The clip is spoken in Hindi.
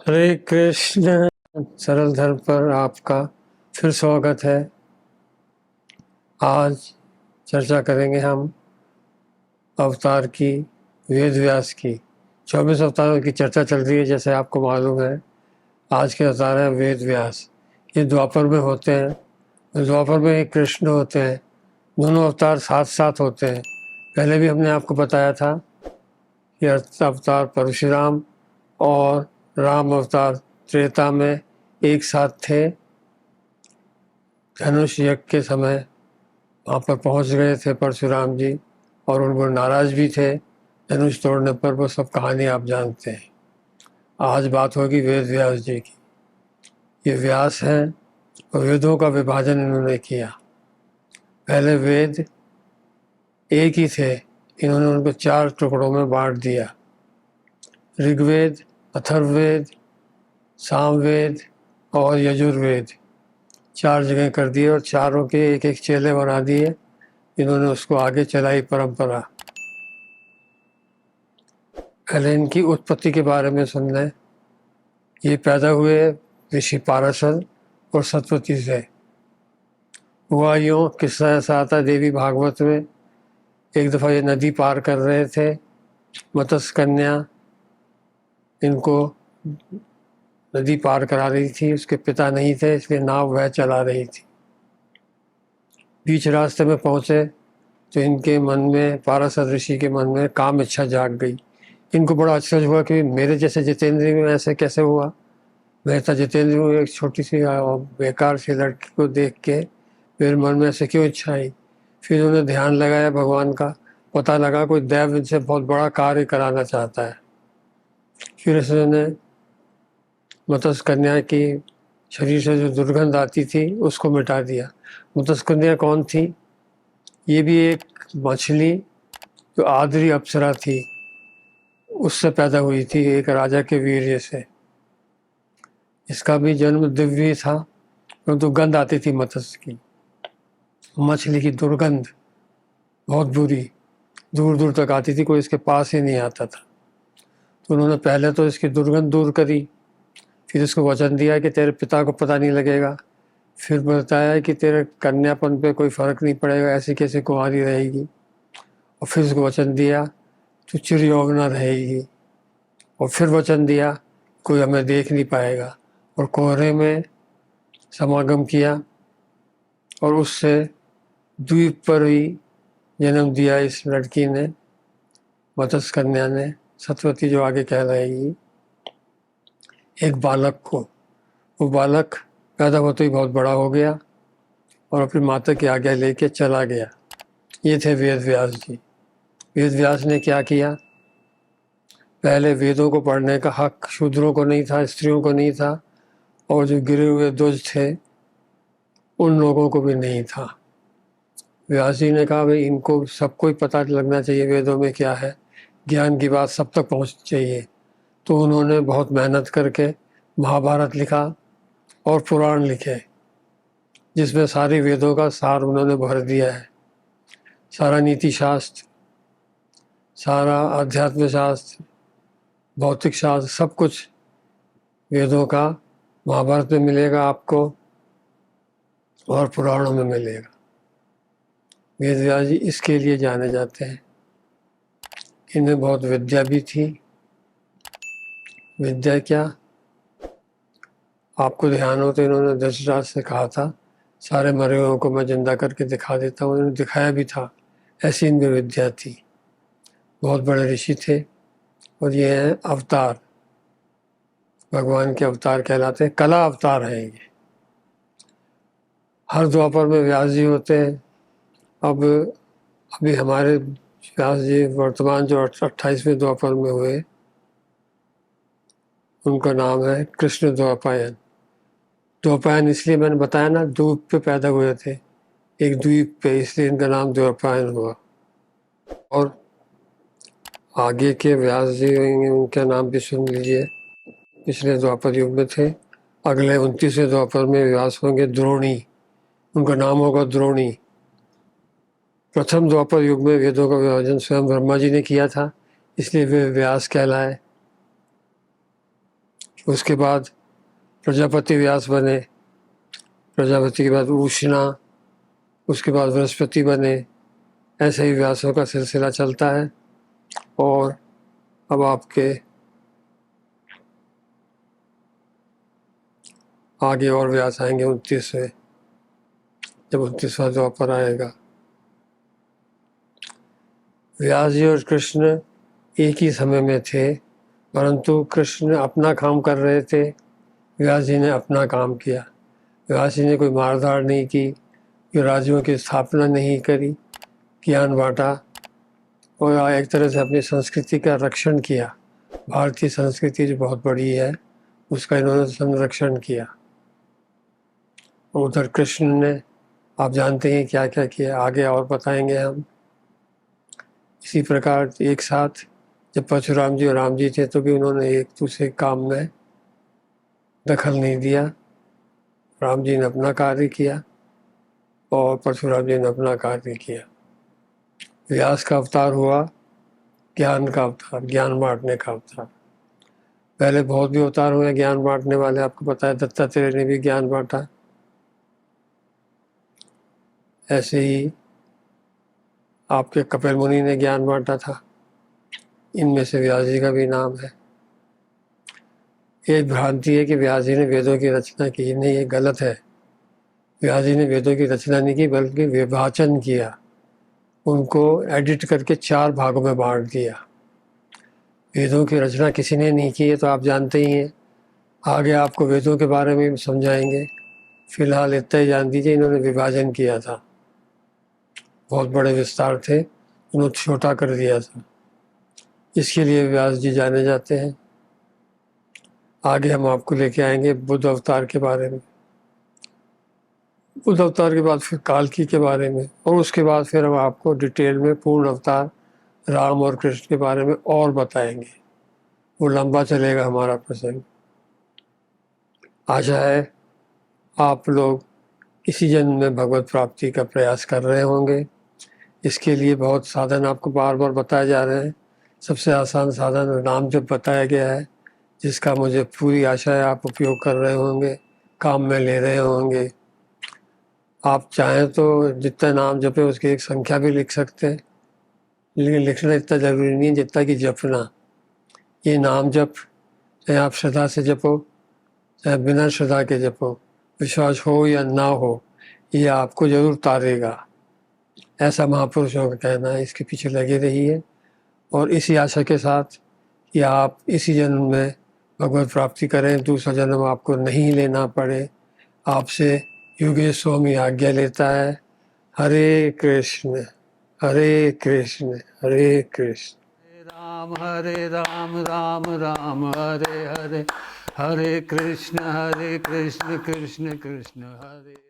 हरे कृष्ण। सरल धर्म पर आपका फिर स्वागत है। आज चर्चा करेंगे हम अवतार की, वेद व्यास की। 24 अवतारों की चर्चा चल रही है, जैसे आपको मालूम है। आज के अवतार है वेद व्यास। ये द्वापर में होते हैं। द्वापर में एक कृष्ण होते हैं। दोनों अवतार साथ साथ होते हैं। पहले भी हमने आपको बताया था कि अवतार परशुराम और राम अवतार त्रेता में एक साथ थे। धनुष यज्ञ के समय वहाँ पर पहुँच गए थे परशुराम जी, और उनको नाराज भी थे धनुष तोड़ने पर। वो सब कहानी आप जानते हैं। आज बात होगी वेद व्यास जी की। ये व्यास हैं और वेदों का विभाजन इन्होंने किया। पहले वेद एक ही थे, इन्होंने उनको 4 टुकड़ों में बांट दिया। ऋग्वेद, अथर्ववेद, सामवेद और यजुर्वेद 4 जगह कर दिए, और चारों के एक एक चेले बना दिए। इन्होंने उसको आगे चलाई परंपरा। पहले इनकी उत्पत्ति के बारे में सुन लें। ये पैदा हुए ऋषि पाराशर और सतवती से। हुआ यूँ, किस्सा ऐसा आता है देवी भागवत में। एक दफ़ा ये नदी पार कर रहे थे। मत्स्य कन्या इनको नदी पार करा रही थी। उसके पिता नहीं थे, इसलिए नाव वह चला रही थी। बीच रास्ते में पहुँचे तो इनके मन में, पाराशर ऋषि के मन में काम इच्छा जाग गई। इनको बड़ा आश्चर्य हुआ कि मेरे जैसे जितेंद्रिय में ऐसे कैसे हुआ। मैं था जितेंद्र हूँ, एक छोटी सी बेकार सी लड़की को देख के मेरे मन में ऐसे क्यों इच्छा आई। फिर उन्होंने ध्यान लगाया भगवान का। पता लगा कोई देव इनसे बहुत बड़ा कार्य कराना चाहता है। फिर उन्होंने मत्स्य कन्या की शरीर से जो दुर्गंध आती थी उसको मिटा दिया। मत्स्य कन्या कौन थी? ये भी एक मछली जो आदरी अप्सरा थी, उससे पैदा हुई थी, एक राजा के वीर्य से। इसका भी जन्म दिव्य था, परंतु गंध आती थी मत्स्य की। मछली की दुर्गंध बहुत बुरी, दूर दूर तक आती थी, कोई इसके पास ही नहीं आता था। तो उन्होंने पहले तो इसकी दुर्गंध दूर करी, फिर इसको वचन दिया कि तेरे पिता को पता नहीं लगेगा। फिर बताया कि तेरे कन्यापन पे कोई फर्क नहीं पड़ेगा, ऐसी कैसे कुंवारी रहेगी। और फिर उसको वचन दिया तू चिरयौवना रहेगी। और फिर वचन दिया कोई हमें देख नहीं पाएगा। और कोहरे में समागम किया, और उससे द्वीप पर ही जन्म दिया इस लड़की ने, मत्स्य कन्या ने, सतवती जो आगे कहलाएगी, एक बालक को। वो बालक पैदा होते ही बहुत बड़ा हो गया और अपनी माता की आज्ञा लेके चला गया। ये थे वेद व्यास जी। वेद व्यास ने क्या किया? पहले वेदों को पढ़ने का हक शूद्रों को नहीं था, स्त्रियों को नहीं था, और जो गिरे हुए द्विज थे उन लोगों को भी नहीं था। व्यास जी ने कहा भाई इनको सबको ही पता लगना चाहिए वेदों में क्या है, ज्ञान की बात सब तक पहुंचनी चाहिए। तो उन्होंने बहुत मेहनत करके महाभारत लिखा और पुराण लिखे, जिसमें सारी वेदों का सार उन्होंने भर दिया है। सारा नीति शास्त्र, सारा आध्यात्म शास्त्र, भौतिक शास्त्र, सब कुछ वेदों का महाभारत में मिलेगा आपको और पुराणों में मिलेगा। वेद व्यास जी इसके लिए जाने जाते हैं। इनमें बहुत विद्या भी थी। विद्या क्या, आपको ध्यान हो तो इन्होंने धृतराष्ट्र से कहा था सारे मरे हुओं को मैं जिंदा करके दिखा देता हूँ। उन्होंने दिखाया भी था। ऐसी इनमें विद्या थी। बहुत बड़े ऋषि थे। और ये हैं अवतार, भगवान के अवतार कहलाते हैं। कला अवतार है ये। हर द्वापर में व्यास जी होते हैं। अब अभी हमारे व्यास जी वर्तमान जो 28वें द्वापर में हुए, उनका नाम है कृष्ण द्वैपायन। द्वैपायन इसलिए मैंने बताया ना, द्वीप पे पैदा हुए थे, एक द्वीप पे, इसलिए इनका नाम द्वैपायन हुआ। और आगे के व्यास जी उनका नाम भी सुन लीजिए। पिछले द्वापर युग में थे। अगले 29वें द्वापर में व्यास होंगे द्रोणी। उनका नाम होगा द्रोणी। प्रथम द्वापर युग में वेदों का विभाजन स्वयं ब्रह्मा जी ने किया था, इसलिए वे व्यास कहलाए। उसके बाद प्रजापति व्यास बने, प्रजापति के बाद उष्णा, उसके बाद बृहस्पति बने। ऐसे ही व्यासों का सिलसिला चलता है। और अब आपके आगे और व्यास आएंगे 29वें, जब 29वां द्वापर आएगा। व्यास जी और कृष्ण एक ही समय में थे, परंतु कृष्ण अपना काम कर रहे थे, व्यास जी ने अपना काम किया। व्यास जी ने कोई मारधाड़ नहीं की, राज्यों की स्थापना नहीं करी, ज्ञान बांटा और एक तरह से अपनी संस्कृति का रक्षण किया। भारतीय संस्कृति जो बहुत बड़ी है, उसका इन्होंने संरक्षण किया। उधर कृष्ण ने, आप जानते हैं क्या क्या किया, आगे और बताएंगे हम। इसी प्रकार एक साथ जब परशुराम जी और राम जी थे तो भी उन्होंने एक दूसरे काम में दखल नहीं दिया। राम जी ने अपना कार्य किया और परशुराम जी ने अपना कार्य किया। व्यास का अवतार हुआ ज्ञान का अवतार, ज्ञान बांटने का अवतार। पहले बहुत भी अवतार हुए ज्ञान बांटने वाले, आपको पता है दत्तात्रेय ने भी ज्ञान बांटा। ऐसे ही आपके कपिल मुनि ने ज्ञान बांटा था। इनमें से व्यास जी का भी नाम है। ये भ्रांति है कि व्यास जी ने वेदों की रचना की, नहीं, ये गलत है। व्यास जी ने वेदों की रचना नहीं की, बल्कि विभाजन किया, उनको एडिट करके 4 भागों में बांट दिया। वेदों की रचना किसी ने नहीं की है, तो आप जानते ही हैं। आगे आपको वेदों के बारे में भी समझाएंगे। फिलहाल इतना ही जान दीजिए, इन्होंने विभाजन किया था, बहुत बड़े विस्तार थे, उन्होंने छोटा कर दिया था। इसके लिए व्यास जी जाने जाते हैं। आगे हम आपको लेके आएंगे बुद्ध अवतार के बारे में, बुद्ध अवतार के बाद फिर कालकी के बारे में, और उसके बाद फिर हम आपको डिटेल में पूर्ण अवतार राम और कृष्ण के बारे में और बताएंगे। वो लंबा चलेगा हमारा प्रसंग। आशा है आप लोग इसी जन्म में भगवत प्राप्ति का प्रयास कर रहे होंगे। इसके लिए बहुत साधन आपको बार बार बताए जा रहे हैं। सबसे आसान साधन नाम जप बताया गया है, जिसका मुझे पूरी आशा है आप उपयोग कर रहे होंगे, काम में ले रहे होंगे। आप चाहें तो जितना नाम जपे उसकी एक संख्या भी लिख सकते हैं, लेकिन लिखना इतना ज़रूरी नहीं है जितना कि जपना। ये नाम जप चाहे आप श्रद्धा से जपो, चाहे बिना श्रद्धा के जपो, विश्वास हो या ना हो, ये आपको जरूर तारेगा, ऐसा महापुरुषों का कहना है। इसके पीछे लगे रहिए, और इसी आशा के साथ कि आप इसी जन्म में भगवत प्राप्ति करें, दूसरा जन्म आपको नहीं लेना पड़े। आपसे योगेश स्वामी आज्ञा लेता है। हरे कृष्ण हरे कृष्ण हरे कृष्ण, हरे राम राम राम हरे हरे, हरे कृष्ण कृष्ण कृष्ण हरे।